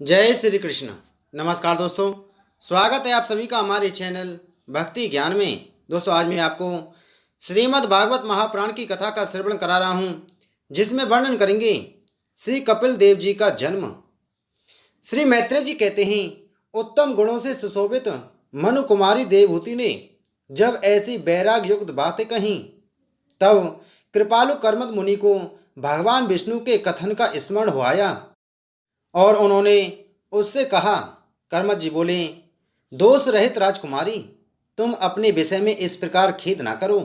जय श्री कृष्ण। नमस्कार दोस्तों, स्वागत है आप सभी का हमारे चैनल भक्ति ज्ञान में। दोस्तों, आज मैं आपको श्रीमद् भागवत महापुराण की कथा का श्रवण करा रहा हूँ, जिसमें वर्णन करेंगे श्री कपिल देव जी का जन्म। श्री मैत्रेय जी कहते हैं, उत्तम गुणों से सुशोभित मनु कुमारी देवहूति ने जब ऐसी बैराग युक्त बातें कहीं, तब कृपालु कर्मद मुनि को भगवान विष्णु के कथन का स्मरण हो आया और उन्होंने उससे कहा। कर्मठ जी बोले, दोष रहित राजकुमारी, तुम अपने विषय में इस प्रकार खेद ना करो।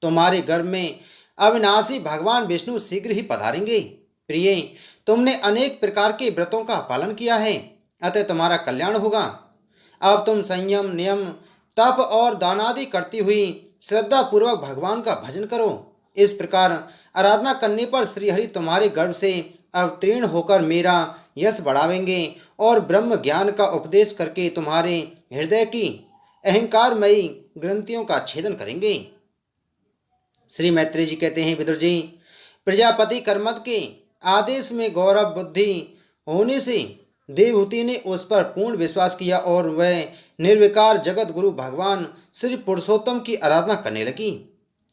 तुम्हारे गर्भ में अविनाशी भगवान विष्णु शीघ्र ही पधारेंगे। प्रिय, तुमने अनेक प्रकार के व्रतों का पालन किया है, अतः तुम्हारा कल्याण होगा। अब तुम संयम, नियम, तप और दानादि करती हुई श्रद्धा पूर्वक भगवान का भजन करो। इस प्रकार आराधना करने पर श्रीहरि तुम्हारे गर्भ से अवतीर्ण होकर मेरा यश बढ़ावेंगे और ब्रह्म ज्ञान का उपदेश करके तुम्हारे हृदय की अहंकारमयी ग्रंथियों का छेदन करेंगे। श्री मैत्रेय जी कहते हैं, विदुर जी, प्रजापति कर्मद के आदेश में गौरव बुद्धि होने से देवहूति ने उस पर पूर्ण विश्वास किया और वह निर्विकार जगत गुरु भगवान श्री पुरुषोत्तम की आराधना करने लगी।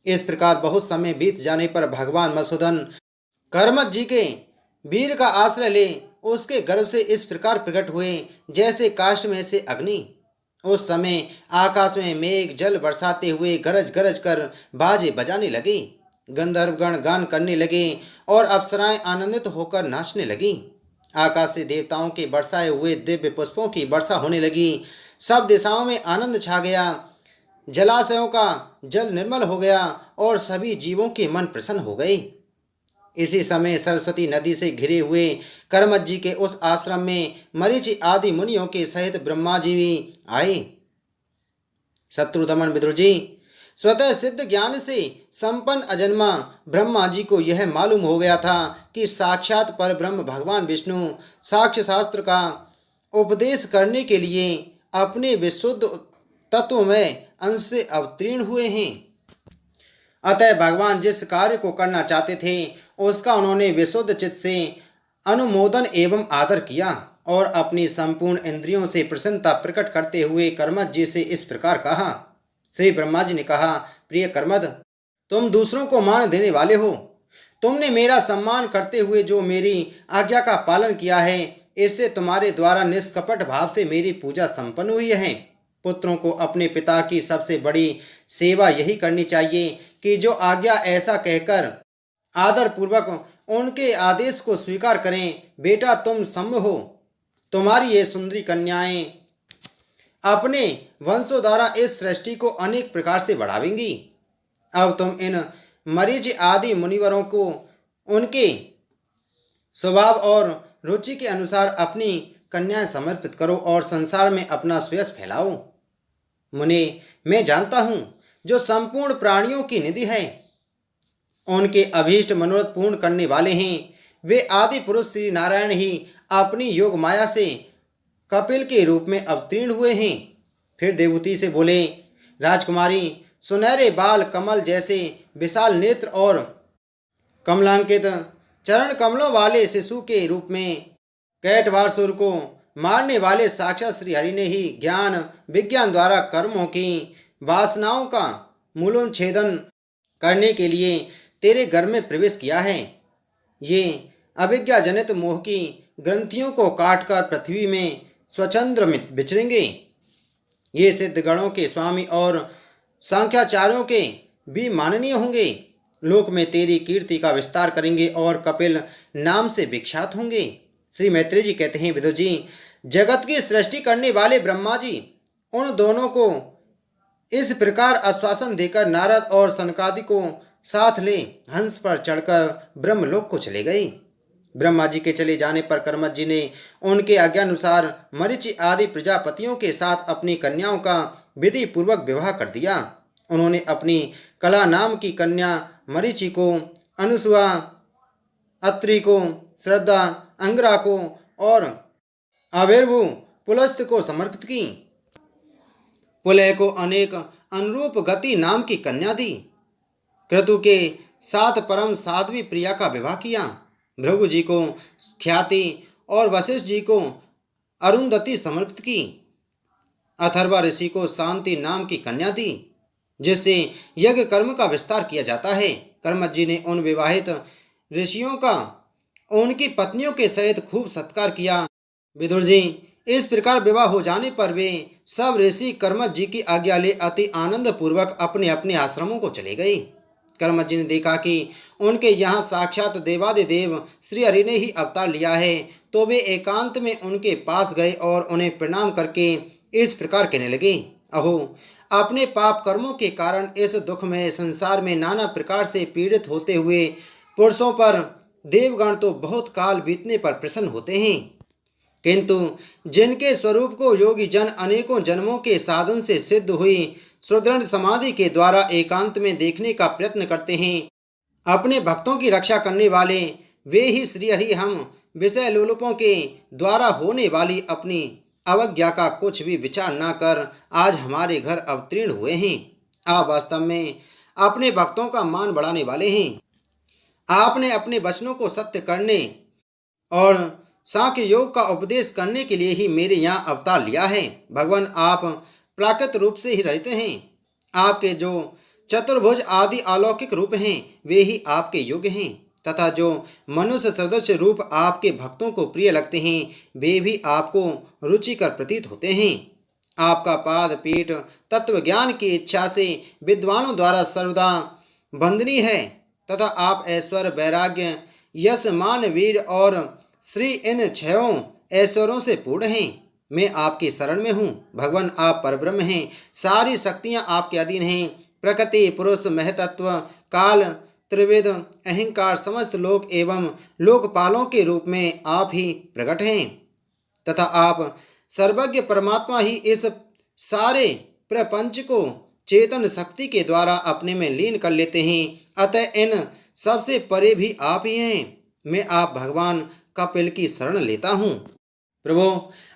इस प्रकार बहुत समय बीत जाने पर भगवान मधुसूदन कर्मद जी के वीर का आश्रय ले उसके गर्भ से इस प्रकार प्रकट हुए जैसे काष्ठ में से अग्नि। उस समय आकाश में मेघ जल बरसाते हुए गरज गरज कर बाजे बजाने लगे, गंधर्वगण गान करने लगे और अप्सराएं आनंदित होकर नाचने लगी। आकाश से देवताओं के बरसाए हुए दिव्य पुष्पों की वर्षा होने लगी। सब दिशाओं में आनंद छा गया। जलाशयों का जल निर्मल हो गया और सभी जीवों के मन प्रसन्न हो गए। इसी समय सरस्वती नदी से घिरे हुए कर्मठ जी के उस आश्रम में मरीचि आदि मुनियों के सहित ब्रह्मा जी भी आए। शत्रुदमन विदुर जी, स्वतः सिद्ध ज्ञान से संपन्न अजन्मा ब्रह्मा जी को यह मालूम हो गया था कि साक्षात पर ब्रह्म भगवान विष्णु साक्ष्य शास्त्र का उपदेश करने के लिए अपने विशुद्ध तत्व में अंश से अवतीर्ण हुए हैं। अतः भगवान जिस कार्य को करना चाहते थे उसका उन्होंने विशुद्ध चित्त से अनुमोदन एवं आदर किया और अपनी संपूर्ण इंद्रियों से प्रसन्नता प्रकट करते हुए कर्मठ जी से इस प्रकार कहा। श्री ब्रह्मा जी ने कहा, प्रिय कर्मद, तुम दूसरों को मान देने वाले हो। तुमने मेरा सम्मान करते हुए जो मेरी आज्ञा का पालन किया है, इससे तुम्हारे द्वारा निष्कपट भाव से मेरी पूजा संपन्न हुई है। पुत्रों को अपने पिता की सबसे बड़ी सेवा यही करनी चाहिए कि जो आज्ञा ऐसा कहकर आदर पूर्वक उनके आदेश को स्वीकार करें। बेटा, तुम सम्य हो। तुम्हारी ये सुंदरी कन्याएं अपने वंशों द्वारा इस सृष्टि को अनेक प्रकार से बढ़ावेंगी। अब तुम इन मरीज आदि मुनिवरों को उनके स्वभाव और रुचि के अनुसार अपनी कन्याएं समर्पित करो और संसार में अपना सुयश फैलाओ। मुने, मैं जानता हूँ जो संपूर्ण प्राणियों की निधि है, उनके अभीष्ट मनोरथ पूर्ण करने वाले हैं। वे आदि पुरुष श्री नारायण ही अपनी योग माया से कपिल के रूप में अवतीर्ण हुए हैं। फिर देवहूति से बोले, राजकुमारी, सुनहरे बाल कमल जैसे विशाल नेत्र और कमलांकित चरण कमलों वाले शिशु के रूप में कैटवासुर को मारने वाले साक्षात श्री हरि ने ही ज्ञान विज्ञान द्वारा कर्मों की वासनाओं का मूलोच्छेदन करने के लिए तेरे घर में प्रवेश किया है। ये अविज्ञा जनित मोह की ग्रंथियों को काटकर पृथ्वी में स्वच्छंद विचरेंगे। ये सिद्ध गणों के स्वामी और सांख्याचार्यों के भी माननीय होंगे। लोक में तेरी कीर्ति का विस्तार करेंगे और कपिल नाम से विख्यात होंगे। श्री मैत्रेय जी कहते हैं, विदुर जी, जगत की सृष्टि करने वाले ब्रह्मा जी उन दोनों को इस प्रकार आश्वासन देकर नारद और सनकादि को साथ ले हंस पर चढ़कर ब्रह्मलोक को चले गए। ब्रह्मा जी के चले जाने पर कर्मठ जी ने उनके आज्ञानुसार मरीचि आदि प्रजापतियों के साथ अपनी कन्याओं का विधि पूर्वक विवाह कर दिया। उन्होंने अपनी कला नाम की कन्या मरीचि को अनुसुआ, अत्रि को श्रद्धा, अंगरा को और अवेरभु पुलस्त को समर्पित की। पुलह को अनेक अनुरूप गति नाम की कन्या दी। क्रतु के साथ परम साध्वी प्रिया का विवाह किया। भृगु जी को ख्याति और वशिष्ठ जी को अरुंधति समर्पित की। अथर्वा ऋषि को शांति नाम की कन्या दी, जिससे यज्ञ कर्म का विस्तार किया जाता है। कर्मज जी ने उन विवाहित ऋषियों का उनकी पत्नियों के सहित खूब सत्कार किया। विदुर जी, इस प्रकार विवाह हो जाने पर वे सब ऋषि कर्मज जी की आज्ञा ले अति आनंद पूर्वक अपने अपने आश्रमों को चले गए। कर्मज जी ने देखा कि उनके यहाँ साक्षात देवादिदेव श्री हरि ने ही अवतार लिया है, तो वे एकांत में उनके पास गए और उन्हें प्रणाम करके इस प्रकार कहने लगे, अहो, अपने पाप कर्मों के कारण इस दुखमय संसार में नाना प्रकार से पीड़ित होते हुए पुरुषों पर देवगण तो बहुत काल बीतने पर प्रसन्न होते हैं, किंतु जिनके स्वरूप को योगी जन अनेकों जन्मों के साधन से सिद्ध हुई सुदृढ़ समाधि के द्वारा एकांत में देखने का प्रयत्न करते हैं, अपने भक्तों की रक्षा करने वाले वे ही श्रीहरि हम विषय लोलुपों के द्वारा होने वाली अपनी अवज्ञा का कुछ भी विचार न कर आज हमारे घर अवतीर्ण हुए हैं। आप वास्तव में अपने भक्तों का मान बढ़ाने वाले हैं। आपने अपने वचनों को सत्य करने और सांख्य योग का उपदेश करने के लिए ही मेरे यहाँ अवतार लिया है। भगवान, आप प्राकृत रूप से ही रहते हैं। आपके जो चतुर्भुज आदि अलौकिक रूप हैं वे ही आपके योग्य हैं, तथा जो मनुष्य सदस्य रूप आपके भक्तों को प्रिय लगते हैं वे भी आपको रुचिकर प्रतीत होते हैं। आपका पाद पीठ तत्व ज्ञान की इच्छा से विद्वानों द्वारा सर्वदा वंदनीय है, तथा आप ऐश्वर्य वैराग्य यश मान वीर और श्री इन छयों ऐश्वर्यों से पूर्ण हैं। मैं आपकी शरण में हूँ। भगवान, आप परब्रह्म हैं। सारी शक्तियाँ आपके अधीन हैं। प्रकृति, पुरुष, महतत्व, काल, त्रिविध, अहंकार, समस्त लोक एवं लोकपालों के रूप में आप ही प्रकट हैं, तथा आप सर्वज्ञ परमात्मा ही इस सारे प्रपंच को चेतन शक्ति के द्वारा अपने में लीन कर लेते हैं। अतः इन सबसे परे भी आप ही हैं। मैं आप भगवान कपिल की शरण लेता हूँ। प्रभु,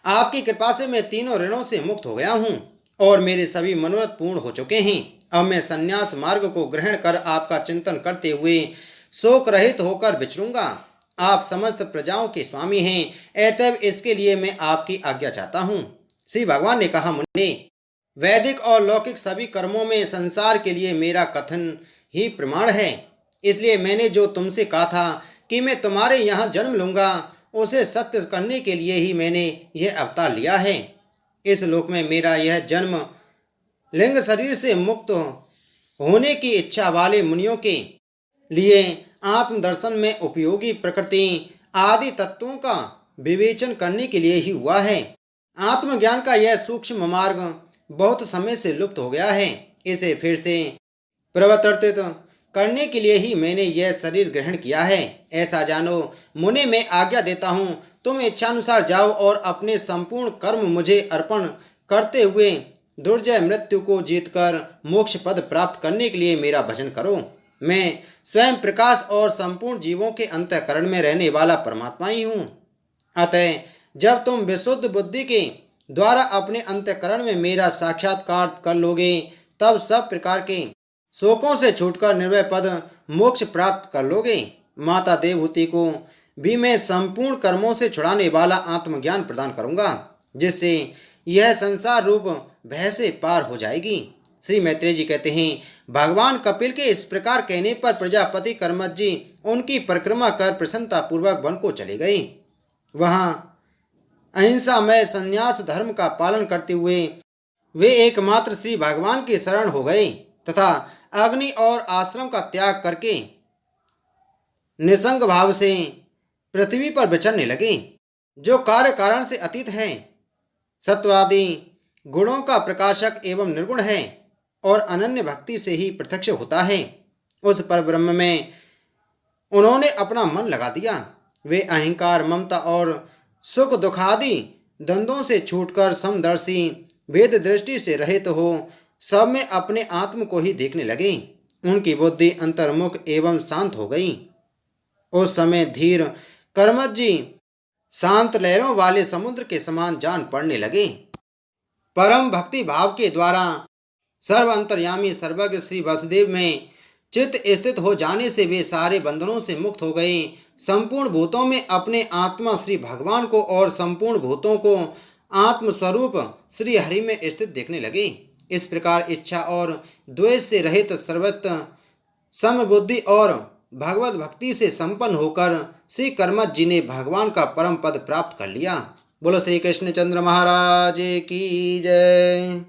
आपकी कृपा से मैं तीनों ऋणों से मुक्त हो गया हूँ और मेरे सभी मनोरथ पूर्ण हो चुके हैं। अब मैं संन्यास मार्ग को ग्रहण कर आपका चिंतन करते हुए शोक रहित होकर विचरूंगा। आप समस्त प्रजाओं के स्वामी हैं, अतएव इसके लिए मैं आपकी आज्ञा चाहता हूँ। श्री भगवान ने कहा, मुनि, वैदिक और लौकिक सभी कर्मों में संसार के लिए मेरा कथन ही प्रमाण है। इसलिए मैंने जो तुमसे कहा था कि मैं तुम्हारे यहाँ जन्म लूंगा, उसे सत्य करने के लिए ही मैंने यह अवतार लिया है। इस लोक में मेरा यह जन्म लिंग शरीर से मुक्त होने की इच्छा वाले मुनियों के लिए आत्मदर्शन में उपयोगी प्रकृति आदि तत्वों का विवेचन करने के लिए ही हुआ है। आत्मज्ञान का यह सूक्ष्म मार्ग बहुत समय से लुप्त हो गया है। इसे फिर से प्रवर्तित करने के लिए ही मैंने यह शरीर ग्रहण किया है। ऐसा जानो मुने, मैं आज्ञा देता हूँ, तुम इच्छानुसार जाओ और अपने संपूर्ण कर्म मुझे अर्पण करते हुए दुर्जय मृत्यु को जीतकर मोक्ष पद प्राप्त करने के लिए मेरा भजन करो। मैं स्वयं प्रकाश और संपूर्ण जीवों के अंतःकरण में रहने वाला परमात्मा ही हूँ। अतः जब तुम विशुद्ध बुद्धि के द्वारा अपने अंतःकरण में मेरा साक्षात्कार कर लोगे, तब सब प्रकार के शोकों से छूटकर निर्भय पद मोक्ष प्राप्त कर लोगे। माता देवहूति को भी मैं संपूर्ण कर्मों से छुड़ाने वाला आत्मज्ञान प्रदान करूंगा, जिससे यह संसार रूप भय से पार हो जाएगी। श्री मैत्रेय जी कहते हैं, भगवान कपिल के इस प्रकार कहने पर प्रजापति कर्मज जी उनकी परिक्रमा कर प्रसन्नता पूर्वक वन को चले गए। वहां अहिंसामय संन्यास धर्म का पालन करते हुए वे एकमात्र श्री भगवान की शरण हो गए तथा अग्नि और आश्रम का त्याग करके निसंग भाव से पृथ्वी पर विचरने लगे। जो कार्य कारण से अतीत है, सत्वादि गुणों का प्रकाशक एवं निर्गुण है और अनन्य भक्ति से ही प्रत्यक्ष होता है, उस परब्रह्म में उन्होंने अपना मन लगा दिया। वे अहंकार, ममता और सुख दुखादि द्वंद्वों से छूटकर समदर्शी वेद दृष्टि से रहित हो सब में अपने आत्म को ही देखने लगे। उनकी बुद्धि अंतर्मुख एवं शांत हो गई। उस समय धीर कर्मज जी शांत लहरों वाले समुद्र के समान जान पड़ने लगे। परम भक्ति भाव के द्वारा सर्व अंतर्यामी सर्वज्ञ श्री वासुदेव में चित्त स्थित हो जाने से वे सारे बंधनों से मुक्त हो गए संपूर्ण भूतों में अपने आत्मा श्री भगवान को और संपूर्ण भूतों को आत्मस्वरूप श्री हरि में स्थित देखने लगे। इस प्रकार इच्छा और द्वेष से रहित सर्वत्र समबुद्धि और भगवत भक्ति से संपन्न होकर श्री कर्मठ जी ने भगवान का परम पद प्राप्त कर लिया। बोलो श्री कृष्णचंद्र महाराज की जय।